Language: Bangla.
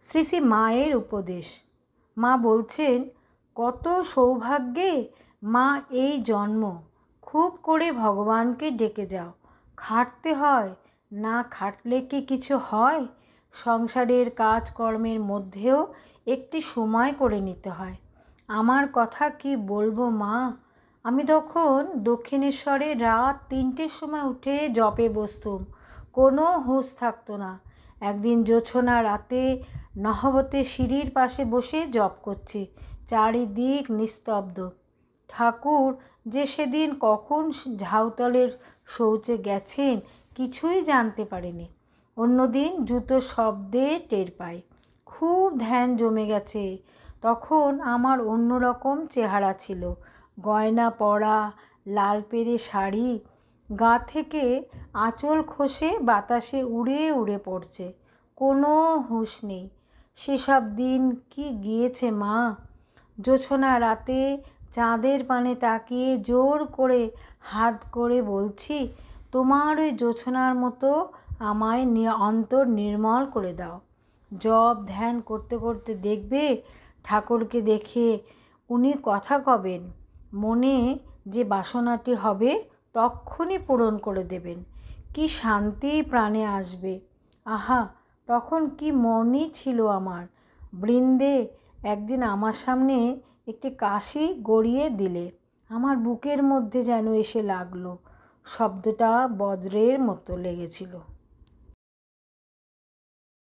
শ্রী শ্রী মায়ের উপদেশ। মা বলছেন, কত সৌভাগ্যে মা এই জন্ম, খুব করে ভগবানকে ডেকে যাও। খাটতে হয়, না খাটলে কি কিছু হয়? সংসারের কাজকর্মের মধ্যেও একটি সময় করে নিতে হয়। আমার কথা কি বলবো মা, আমি তখন দক্ষিণেশ্বরে রাত 3টের সময় উঠে জপে বসতুম, কোনো হুঁশ থাকতো না। একদিন জোছনা রাতে নহবতে সিঁড়ির পাশে বসে জপ করছি, চারিদিক নিস্তব্ধ। ঠাকুর যে সেদিন কখন ঝাউতলের শৌচে গেছেন কিছুই জানতে পারিনি। অন্যদিন জুতো শব্দে টের পাই। খুব ধ্যান জমে গেছে। তখন আমার অন্যরকম চেহারা ছিল, গয়না পরা, লাল পেরে শাড়ি, গা থেকে আঁচল খসে বাতাসে উড়ে উড়ে পড়ছে, কোনো হুঁশ নেই। সেসব দিন কি গিয়েছে মা। জোছনা রাতে চাঁদের পানে তাকিয়ে জোর করে হাত করে বলছি, তোমার ওই জোছনার মতো আমায় অন্তর নির্মল করে দাও। জপ ধ্যান করতে করতে দেখবে ঠাকুরকে দেখে উনি কথা কবেন, মনে যে বাসনাটি হবে তক্ষুনি পূরণ করে দেবেন। কি শান্তি প্রাণে আসবে। আহা, তখন কি মনই ছিল আমার। বৃন্দে একদিন আমার সামনে একটি কাশি গড়িয়ে দিলে আমার বুকের মধ্যে যেন এসে লাগলো। শব্দটা বজ্রের মতো লেগেছিল।